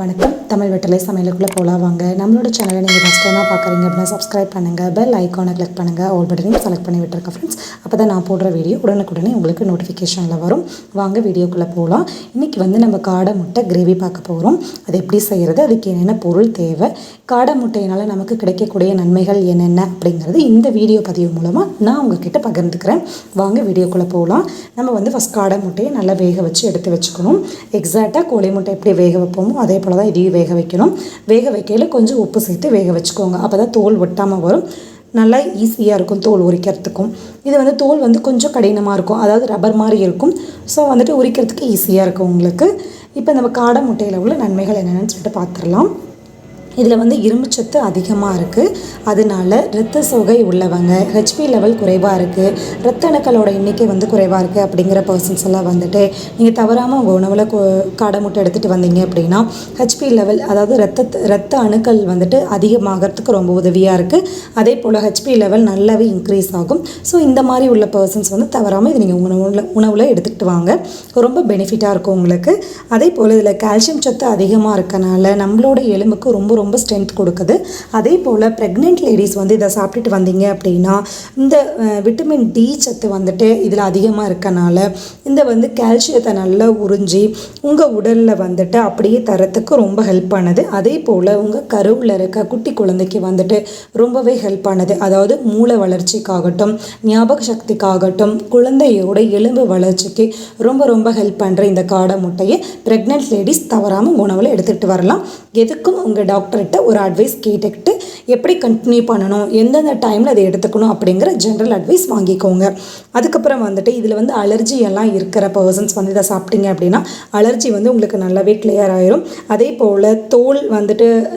வணக்கம். தமிழ் வெற்றிலை சமையலுக்குள்ளே போகலாம் வாங்க. நம்மளோட சேனலை நீங்கள் ஃபஸ்ட் டைமாக பார்க்குறீங்க அப்படின்னா சப்ஸ்கிரைப் பண்ணுங்கள், பெல் ஐக்கானை கிளிக் பண்ணுங்கள், ஆல் பட்டனையும் செலக்ட் பண்ணி விட்டுருக்கேன் ஃப்ரெண்ட்ஸ். அப்போ தான் நான் போடுற வீடியோ உடனுக்குடனே உங்களுக்கு நோட்டிஃபிகேஷனில் வரும். வாங்க வீடியோக்குள்ளே போகலாம். இன்றைக்கி நம்ம காடை முட்டை கிரேவி பார்க்க போகிறோம். அது எப்படி செய்கிறது, அதுக்கு என்னென்ன பொருள் தேவை, காடை முட்டையினால் நமக்கு கிடைக்கக்கூடிய நன்மைகள் என்னென்ன அப்படிங்கிறது இந்த வீடியோ பதிவு மூலமாக நான் உங்ககிட்ட பகிர்ந்துக்கிறேன். வாங்க வீடியோக்குள்ளே போகலாம். நம்ம ஃபஸ்ட் காடை முட்டையை நல்லா வேக வச்சு எடுத்து வச்சுக்கணும். எக்ஸாக்டாக கோழி முட்டை எப்படி வேக வைப்போமோ அதே போல் தான் இதையும் வேக வைக்கணும். வேக வைக்கையில் கொஞ்சம் உப்பு சேர்த்து வேக வச்சுக்கோங்க. அப்போ தான் தோல் ஒட்டாமல் வரும், நல்லா ஈஸியாக இருக்கும் தோல் உரிக்கிறதுக்கும். இது தோல் கொஞ்சம் கடினமாக இருக்கும், அதாவது ரப்பர் மாதிரி இருக்கும். ஸோ உரிக்கிறதுக்கு ஈஸியாக இருக்கும் உங்களுக்கு. இப்போ நம்ம காடை முட்டையில் உள்ள நன்மைகள் என்னென்னு சொல்லிட்டு பார்த்துடலாம். இதில் இரும்புச்சத்து அதிகமாக இருக்குது. அதனால இரத்த சோகை உள்ளவங்க, ஹெச்பி லெவல் குறைவாக இருக்குது, இரத்த அணுக்களோட எண்ணிக்கை குறைவாக இருக்குது அப்படிங்கிற பர்சன்ஸ் எல்லாம் நீங்கள் தவறாமல் உங்கள் உணவில் காடை முட்டை எடுத்துகிட்டு வந்தீங்க அப்படின்னா ஹெச்பி லெவல், அதாவது இரத்த அணுக்கள் அதிகமாகிறதுக்கு ரொம்ப உதவியாக இருக்குது. அதே போல் ஹெச்பி லெவல் நல்லாவே இன்க்ரீஸ் ஆகும். ஸோ இந்த மாதிரி உள்ள பர்சன்ஸ் தவறாமல் இது நீங்கள் உணவில் எடுத்துகிட்டு வாங்க, ரொம்ப பெனிஃபிட்டாக இருக்கும் உங்களுக்கு. அதே போல் இதில் கால்சியம் சத்து அதிகமாக இருக்கனால நம்மளோட எலும்புக்கு ரொம்ப ஸ்ட்ரென்த் கொடுக்குது. அதே போல் ப்ரெக்னென்ட் லேடிஸ் இதை சாப்பிட்டுட்டு வந்தீங்க அப்படின்னா இந்த விட்டமின் டி சத்து இதில் அதிகமாக இருக்கனால இந்த கால்சியத்தை நல்லா உறிஞ்சி உங்கள் உடலில் அப்படியே தரத்துக்கு ரொம்ப ஹெல்ப் பண்ணுது. அதே போல் உங்கள் கருவில் இருக்க குட்டி குழந்தைக்கு ரொம்பவே ஹெல்ப் பண்ணுது. அதாவது மூளை வளர்ச்சிக்காகட்டும், ஞாபக சக்திக்காகட்டும், குழந்தையோட எலும்பு வளர்ச்சிக்கு ரொம்ப ஹெல்ப் பண்ணுற இந்த காடை முட்டையை ப்ரெக்னென்ட் லேடிஸ் தவறாமல் உணவில் எடுத்துகிட்டு வரலாம். எதுக்கும் உங்கள் டாக்டர்கிட்ட ஒரு அட்வைஸ் கேட்டுக்கிட்டு எப்படி கண்டினியூ பண்ணணும், எந்தெந்த டைமில் அதை எடுத்துக்கணும் அப்படிங்கிற ஜென்ரல் அட்வைஸ் வாங்கிக்கோங்க. அதுக்கப்புறம் இதில் அலர்ஜி எல்லாம் இருக்கிற பர்சன்ஸ் இதை சாப்பிட்டீங்க அப்படின்னா அலர்ஜி உங்களுக்கு நல்லாவே கிளியர் ஆயிரும். அதே போல் தோல்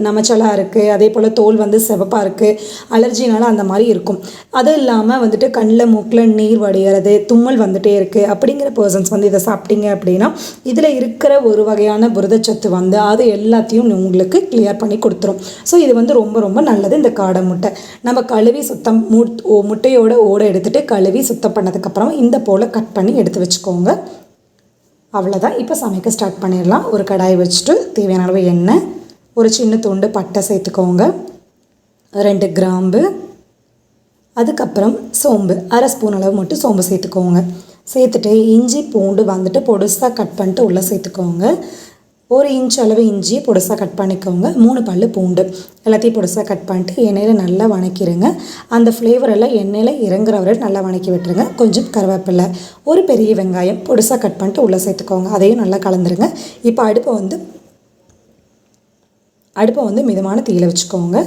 நமச்சலாக இருக்குது, அதே போல் தோல் சிவப்பாக இருக்குது, அலர்ஜினால அந்த மாதிரி இருக்கும். அது இல்லாமல் கண்ணில் மூக்கில் நீர் வடிகிறது, தும்மல் இருக்குது அப்படிங்கிற பர்சன்ஸ் இதை சாப்பிட்டீங்க அப்படின்னா இதில் இருக்கிற ஒரு வகையான புரதச்சத்து அது எல்லாத்தையும் உங்களுக்கு கிளியர் பண்ணி கொடுத்துரும். ஸோ இது ரொம்ப நல்லது. இந்த காடை முட்டை நம்ம கழுவி சுத்தம் முட்டையோட ஓடை எடுத்துகிட்டு கழுவி சுத்தம் பண்ணதுக்கப்புறம் இந்த போல் கட் பண்ணி எடுத்து வச்சுக்கோங்க. அவ்வளோதான். இப்போ சமைக்க ஸ்டார்ட் பண்ணிடலாம். ஒரு கடாய் வச்சுட்டு தேவையான அளவு எண்ணெய், ஒரு சின்ன துண்டு பட்டை சேர்த்துக்கோங்க, 2 கிராம்பு, அதுக்கப்புறம் சோம்பு, அரை ஸ்பூன் அளவு மட்டும் சோம்பு சேர்த்துக்கோங்க. சேர்த்துட்டு இஞ்சி பூண்டு பொடுசாக கட் பண்ணிட்டு உள்ளே சேர்த்துக்கோங்க. 1 இன்ச் அளவு இஞ்சியை பொடுசாக கட் பண்ணிக்கோங்க. 3 பல்லு பூண்டு எல்லாத்தையும் பொடுசாக கட் பண்ணிட்டு எண்ணெயில் நல்லா வணக்கிடுங்க. அந்த ஃப்ளேவர் எல்லாம் எண்ணெயில் இறங்குற வரை நல்லா வணக்கி விட்டுருங்க. கொஞ்சம் கருவேப்பிலை, ஒரு பெரிய வெங்காயம் பொடுசாக கட் பண்ணிட்டு உள்ளே சேர்த்துக்கோங்க. அதையும் நல்லா கலந்துருங்க. இப்போ அடுப்பை மிதமான தீயில வச்சுக்கோங்க.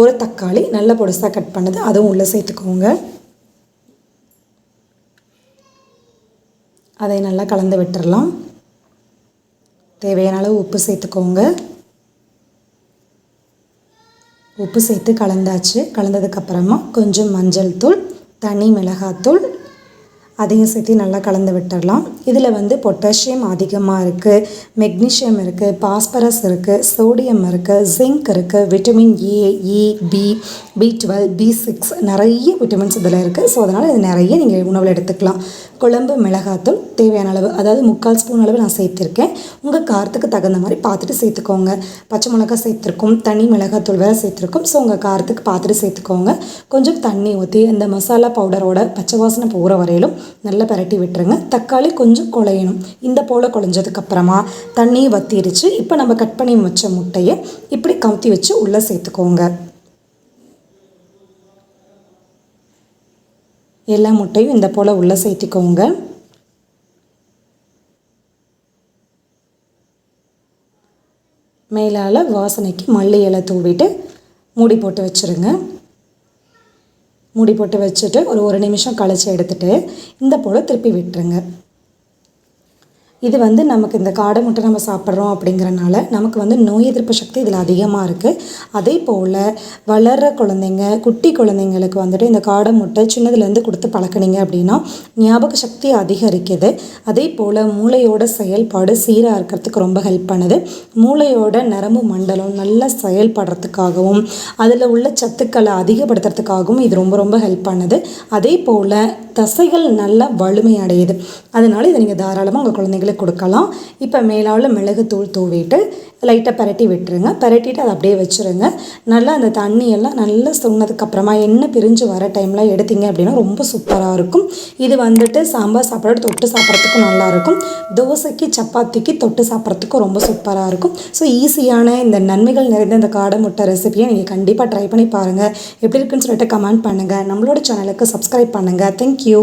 ஒரு தக்காளி நல்லா பொடுசாக கட் பண்ணது அதுவும் உள்ளே சேர்த்துக்கோங்க. அதை நல்லா கலந்து விட்டுடலாம். தேவையான அளவு உப்பு சேர்த்துக்கோங்க. உப்பு சேர்த்து கலந்தாச்சு. கலந்ததுக்கப்புறமா கொஞ்சம் மஞ்சள் தூள், தனி மிளகாத்தூள் அதையும் சேர்த்து நல்லா கலந்து விட்டுடலாம். இதில் பொட்டாசியம் அதிகமாக இருக்குது, மெக்னீஷியம் இருக்குது, பாஸ்பரஸ் இருக்குது, சோடியம் இருக்குது, ஜிங்க் இருக்குது, vitamin A, E, B12, B6 நிறைய விட்டமின்ஸ் இதில் இருக்குது. ஸோ அதனால் இது நிறைய நீங்கள் உணவில் எடுத்துக்கலாம். குழம்பு மிளகாத்தூள் தேவையான அளவு, அதாவது 3/4 ஸ்பூன் அளவு நான் சேர்த்துருக்கேன். உங்கள் காரத்துக்கு தகுந்த மாதிரி பார்த்துட்டு சேர்த்துக்கோங்க. பச்சை மிளகாய் சேர்த்துருக்கோம், தனி மிளகாத்தூள் வேறு சேர்த்துருக்கோம். ஸோ உங்கள் காரத்துக்கு பார்த்துட்டு சேர்த்துக்கோங்க. கொஞ்சம் தண்ணி ஊற்றி இந்த மசாலா பவுடரோட பச்சை வாசனை போகிற வரையிலும் நல்லா பரட்டி விட்டுருங்க. தக்காளி கொஞ்சம் குழையணும். இந்த போல் குழஞ்சதுக்கப்புறமா தண்ணியை வற்றிடுச்சு. இப்போ நம்ம கட் பண்ணி வச்ச முட்டையை இப்படி கவுத்தி வச்சு உள்ளே சேர்த்துக்கோங்க. எல்லா முட்டையும் இந்த போல் உள்ளே சேர்த்துக்கோங்க. மேலால் வாசனைக்கு மல்லி இலை தூவிட்டு மூடி போட்டு வச்சுருங்க. மூடி போட்டு வச்சுட்டு ஒரு 1 நிமிஷம் கழிச்சு எடுத்துகிட்டு இந்த போல் திருப்பி விட்டுருங்க. இது நமக்கு இந்த காடை முட்டை நம்ம சாப்பிட்றோம் அப்படிங்கிறனால நமக்கு நோய் எதிர்ப்பு சக்தி இதில் அதிகமாக இருக்குது. அதே போல் வளர்கிற குழந்தைங்க, குட்டி குழந்தைங்களுக்கு இந்த காடை முட்டை சின்னதுலேருந்து கொடுத்து பழக்கினீங்க அப்படின்னா ஞாபக சக்தி அதிகரிக்குது. அதே போல் மூளையோட செயல்பாடு சீராக இருக்கிறதுக்கு ரொம்ப ஹெல்ப் பண்ணுது. மூளையோட நரம்பு மண்டலம் நல்லா செயல்படுறதுக்காகவும் அதில் உள்ள சத்துக்களை அதிகப்படுத்துறதுக்காகவும் இது ரொம்ப ஹெல்ப் பண்ணுது. அதே போல் தசைகள் நல்லா வலிமை அடையுது. அதனால் இதை நீங்கள் தாராளமாக உங்கள் குழந்தைங்களுக்கு குழந்தைங்களுக்கு கொடுக்கலாம். இப்போ மேலால் மிளகுத்தூள் தூவிட்டு லைட்டாக பரட்டி விட்டுருங்க. பரட்டிட்டு அதை அப்படியே வச்சுருங்க. நல்லா அந்த தண்ணியெல்லாம் நல்லா சொன்னதுக்கப்புறமா எண்ணெய் பிரிஞ்சு வர டைமில் எடுத்தீங்க அப்படின்னா ரொம்ப சூப்பராக இருக்கும். இது வந்துட்டு சாம்பார் சாப்பாடு தொட்டு சாப்பிட்றதுக்கும் நல்லாயிருக்கும். தோசைக்கு சப்பாத்திக்கு தொட்டு சாப்பிட்றதுக்கும் ரொம்ப சூப்பராக இருக்கும். ஸோ ஈஸியான இந்த நன்மைகள் நிறைந்த இந்த காடை முட்டை ரெசிபியை நீங்கள் கண்டிப்பாக ட்ரை பண்ணி பாருங்கள். எப்படி இருக்குன்னு சொல்லிட்டு கமெண்ட் பண்ணுங்கள். நம்மளோட சேனலுக்கு சப்ஸ்கிரைப் பண்ணுங்கள். தேங்க்யூ.